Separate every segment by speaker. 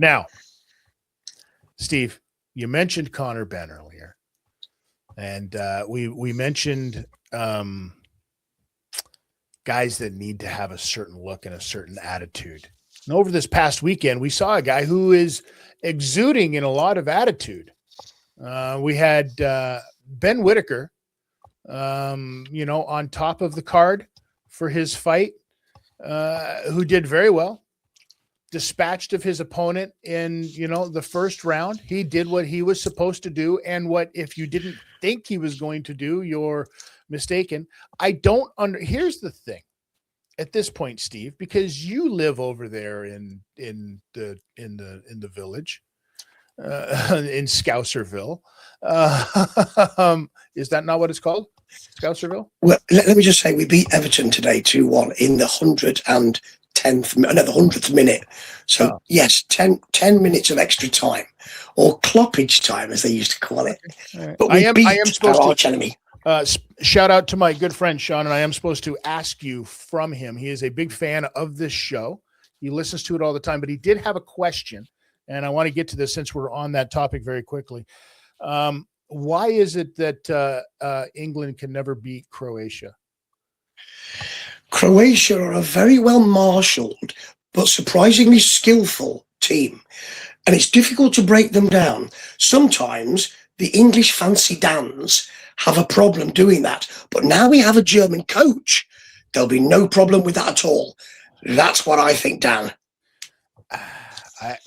Speaker 1: Now, Steve, you mentioned Connor Ben earlier, and we mentioned guys that need to have a certain look and a certain attitude. And over this past weekend, we saw a guy who is exuding in a lot of attitude. We had Ben Whittaker, on top of the card for his fight, who did very well. Dispatched of his opponent in, the first round. He did what he was supposed to do. And what, if you didn't think he was going to do, you're mistaken. Here's the thing at this point, Steve, because you live over there in the village, in Scouserville. Is that not what it's called? Scouserville?
Speaker 2: Well, let me just say we beat Everton today 2-1 in the 100th minute. So yes, 10 minutes of extra time, or cloppage time as they used to call it.
Speaker 1: Right.
Speaker 2: But I am supposed our arch enemy.
Speaker 1: Shout out to my good friend Sean, and I am supposed to ask you from him. He is a big fan of this show. He listens to it all the time, but he did have a question, and I want to get to this since we're on that topic very quickly. Why is it that England can never beat Croatia?
Speaker 2: Croatia are a very well marshaled but surprisingly skillful team, and it's difficult to break them down. Sometimes the English fancy Dans have a problem doing that, but now we have a German coach. There'll be no problem with that at all. That's what I think, Dan.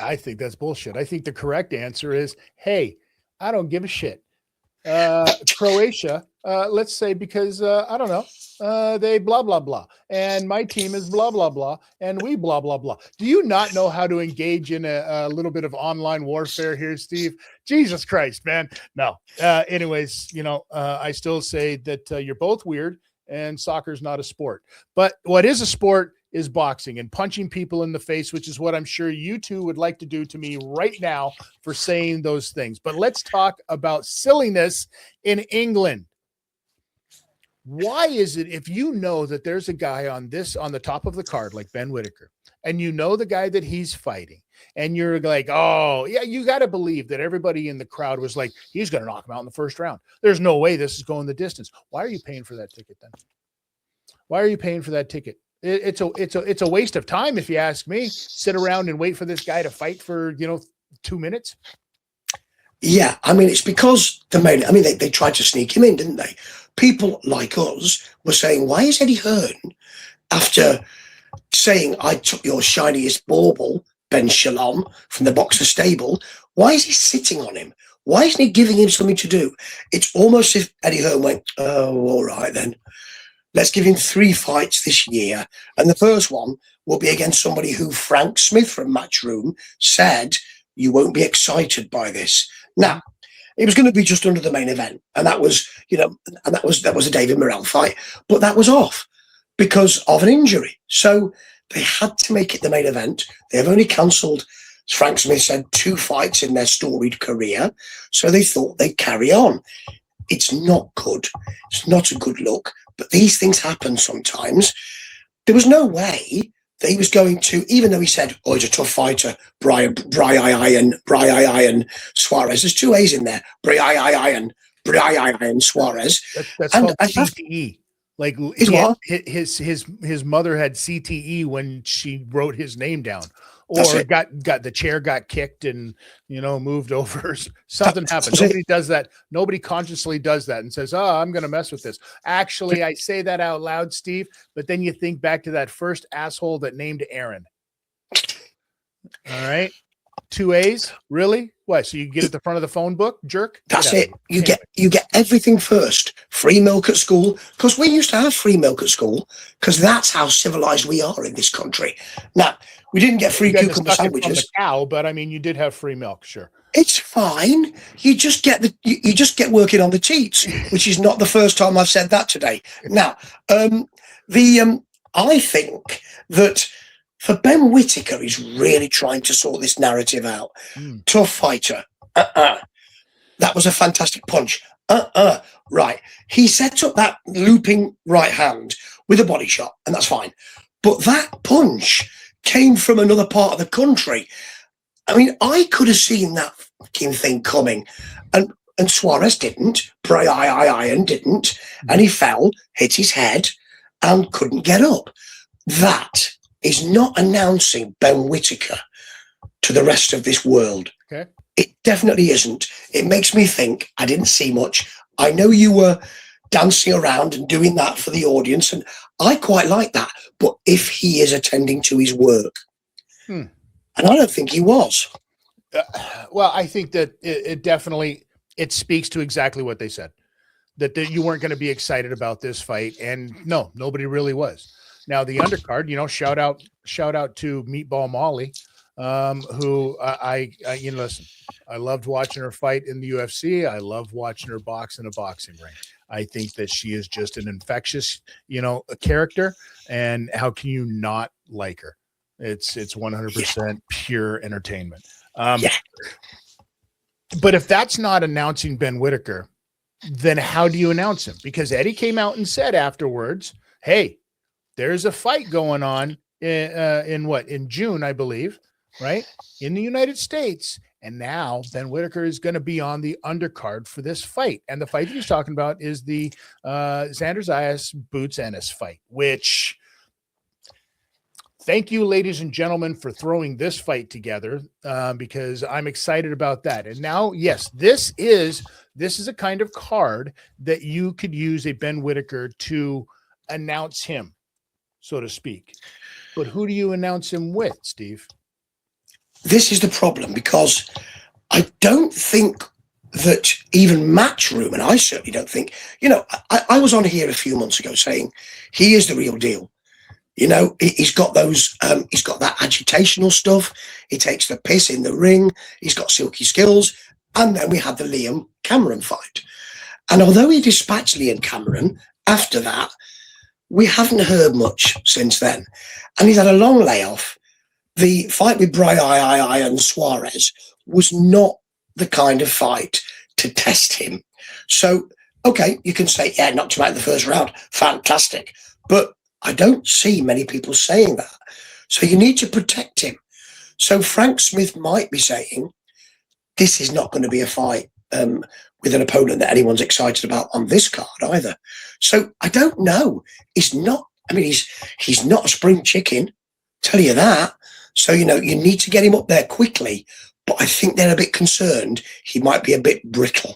Speaker 1: I think that's bullshit. I think the correct answer is, hey, I don't give a shit. Croatia, let's say, because I don't know, they blah blah blah, and my team is blah blah blah, and we blah blah blah. Do you not know how to engage in a little bit of online warfare here, Steve? Jesus Christ, man. No. Anyways, I still say that you're both weird, and soccer's not a sport. But what is a sport is boxing and punching people in the face, which is what I'm sure you two would like to do to me right now for saying those things. But let's talk about silliness in England. Why is it, if you know that there's a guy on the top of the card, like Ben Whittaker, and you know the guy that he's fighting, and you're like, oh yeah, you got to believe that everybody in the crowd was like, he's going to knock him out in the first round. There's no way this is going the distance. Why are you paying for that ticket then? Why are you paying for that ticket? It's a waste of time, if you ask me. Sit around and wait for this guy to fight for 2 minutes.
Speaker 2: Yeah, I mean, it's because they tried to sneak him in, didn't they? People like us were saying, why is Eddie Hearn, after saying I took your shiniest bauble, Ben Shalom, from the Boxer stable, why is he sitting on him? Why isn't he giving him something to do? It's almost as if Eddie Hearn went, oh, all right then. Let's give him 3 fights this year. And the first one will be against somebody who Frank Smith from Matchroom said, you won't be excited by this. Now, it was going to be just under the main event. And that was, that was a David Morrell fight. But that was off because of an injury. So they had to make it the main event. They have only cancelled, as Frank Smith said, 2 fights in their storied career. So they thought they'd carry on. It's not good. It's not a good look. But these things happen sometimes. There was no way that he was going to, even though he said, oh, he's a tough fighter, Brian Suarez. There's 2 A's in there. Brian Suarez.
Speaker 1: That's called CTE. Like his mother had CTE when she wrote his name down. Or got the chair got kicked and moved over. Something happened. Nobody does that. Nobody consciously does that and says, "Oh, I'm going to mess with this." Actually, I say that out loud, Steve. But then you think back to that first asshole that named Aaron. All right, 2 A's, really? What? So you get at the front of the phone book, jerk?
Speaker 2: That's it. You get everything first. Free milk at school, because we used to have free milk at school, because that's how civilized we are in this country. Now. We didn't get free cucumber sandwiches.
Speaker 1: From the cow, but I mean, you did have free milk, sure.
Speaker 2: It's fine. You just get working on the teats, which is not the first time I've said that today. Now, I think that for Ben Whittaker, he's really trying to sort this narrative out. Tough fighter. That was a fantastic punch. Right. He set up that looping right hand with a body shot, and that's fine. But that punch came from another part of the country. I mean, I could have seen that fucking thing coming, and Suarez didn't. Brian didn't, and he fell, hit his head, and couldn't get up. That is not announcing Ben Whittaker to the rest of this world.
Speaker 1: Okay.
Speaker 2: It definitely isn't. It makes me think. I didn't see much. I know you were dancing around and doing that for the audience, and I quite like that. But if he is attending to his work, and I don't think he was.
Speaker 1: Well, I think that it definitely speaks to exactly what they said, that you weren't going to be excited about this fight, and no, nobody really was. Now the undercard, shout out to Meatball Molly, who I listen, I loved watching her fight in the UFC. I love watching her box in a boxing ring. I think that she is just an infectious, a character, and how can you not like her? It's 100% pure entertainment. But if that's not announcing Ben Whittaker, then how do you announce him? Because Eddie came out and said afterwards, hey, there's a fight going on in June, I believe, right? In the United States. And now Ben Whittaker is going to be on the undercard for this fight. And the fight that he's talking about is the Xander Zayas Boots Ennis fight, which, thank you, ladies and gentlemen, for throwing this fight together, because I'm excited about that. And now, yes, this is a kind of card that you could use a Ben Whittaker to announce him, so to speak. But who do you announce him with, Steve?
Speaker 2: This is the problem, because I don't think that even Matchroom, and I certainly don't think, I was on here a few months ago saying he is the real deal. He's got those, he's got that agitational stuff. He takes the piss in the ring. He's got silky skills. And then we had the Liam Cameron fight. And although he dispatched Liam Cameron after that, we haven't heard much since then. And he's had a long layoff. The fight with Brian and Suarez was not the kind of fight to test him. So, okay, you can say, yeah, knocked him out in the first round. Fantastic. But I don't see many people saying that. So you need to protect him. So Frank Smith might be saying, this is not going to be a fight with an opponent that anyone's excited about on this card either. So I don't know. He's not a spring chicken, tell you that. So, you need to get him up there quickly. But I think they're a bit concerned he might be a bit brittle.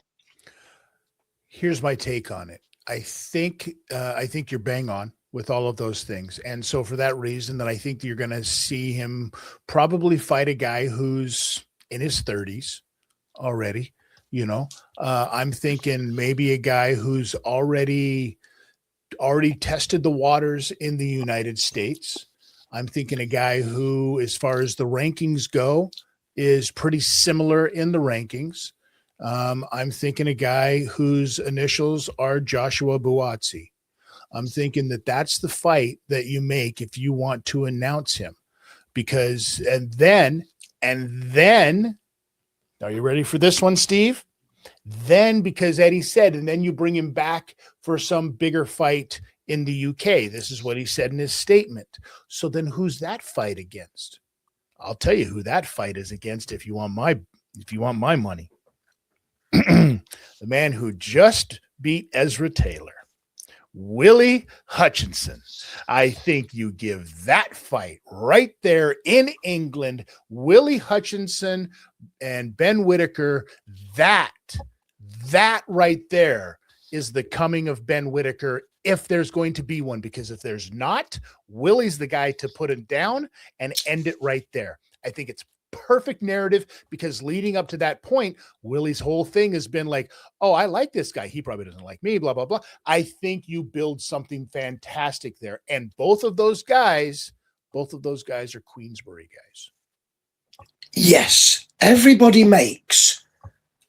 Speaker 1: Here's my take on it. I think you're bang on with all of those things. And so for that reason, that I think you're going to see him probably fight a guy who's in his 30s already. I'm thinking maybe a guy who's already tested the waters in the United States. I'm thinking a guy who, as far as the rankings go, is pretty similar in the rankings. I'm thinking a guy whose initials are Joshua Buatsi. I'm thinking that that's the fight that you make if you want to announce him, because, and then, are you ready for this one, Steve? Then, because Eddie said, and then you bring him back for some bigger fight in the UK. This is what he said in his statement. So then who's that fight against? I'll tell you who that fight is against if you want my money. The man who just beat Ezra Taylor, Willie Hutchinson. I think you give that fight right there in England, Willie Hutchinson and Ben Whittaker. That right there is the coming of Ben Whittaker, if there's going to be one, because if there's not, Willie's the guy to put it down and end it right there. I think it's perfect narrative, because leading up to that point, Willie's whole thing has been like, oh, I like this guy. He probably doesn't like me, blah, blah, blah. I think you build something fantastic there. And both of those guys are Queensbury guys.
Speaker 2: Yes. Everybody makes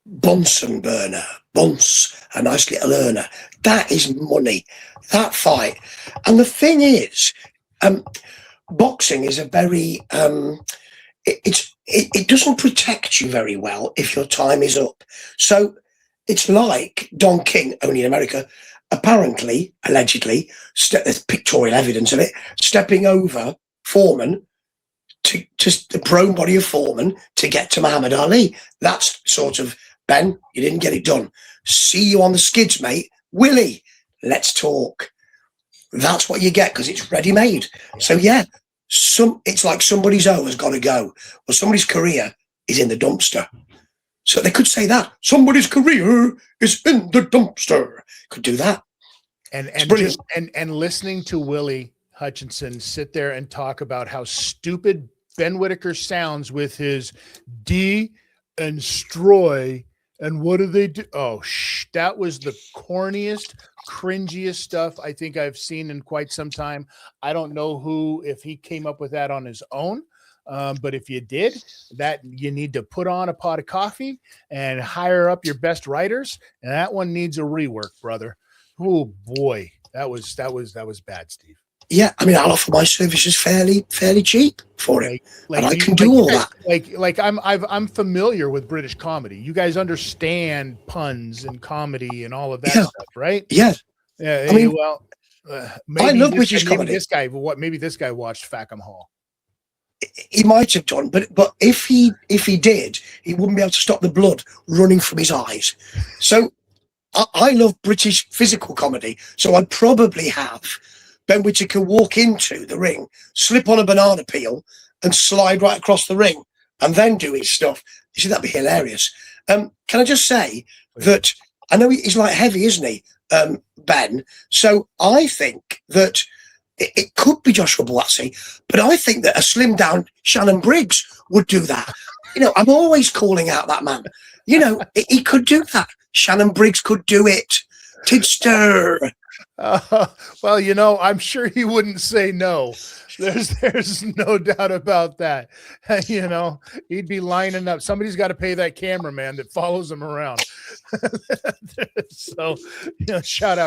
Speaker 2: Bunsen burner, a nice little earner. That is money, that fight. And the thing is, boxing is a very, it doesn't protect you very well if your time is up. So it's like Don King, only in America, apparently, allegedly, there's pictorial evidence of it, stepping over Foreman to just the prone body of Foreman to get to Muhammad Ali. That's sort of, Ben, you didn't get it done. See you on the skids, mate. Willie, let's talk. That's what you get because it's ready-made. So yeah, it's like somebody's O has got to go, or somebody's career is in the dumpster. So they could say that somebody's career is in the dumpster. Could do that.
Speaker 1: And listening to Willie Hutchinson sit there and talk about how stupid Ben Whittaker sounds with his D and Stroy. And what do they do? Oh, that was the corniest, cringiest stuff I think I've seen in quite some time. I don't know if he came up with that on his own. But if you did, that you need to put on a pot of coffee and hire up your best writers. And that one needs a rework, brother. Oh boy, that was bad, Steve.
Speaker 2: Yeah, I mean, I'll offer my services fairly cheap for it, and I can do all that.
Speaker 1: I'm familiar with British comedy. You guys understand puns and comedy and all of that stuff, right?
Speaker 2: Yeah.
Speaker 1: Yeah.
Speaker 2: I mean,
Speaker 1: maybe
Speaker 2: I love British comedy.
Speaker 1: Maybe this guy watched Fackham Hall.
Speaker 2: He might have done, but if he did, he wouldn't be able to stop the blood running from his eyes. So I love British physical comedy. So I'd probably have Ben Whittaker walk into the ring, slip on a banana peel, and slide right across the ring, and then do his stuff. You see, that'd be hilarious. Can I just say that I know he's like heavy, isn't he, Ben? So I think that it could be Joshua Buatsi, but I think that a slimmed down Shannon Briggs would do that. You know, I'm always calling out that man. You know, he could do that. Shannon Briggs could do it. Tidster.
Speaker 1: Well, you know, I'm sure he wouldn't say no. There's no doubt about that. You know, he'd be lining up. Somebody's got to pay that cameraman that follows him around. So, you know, shout out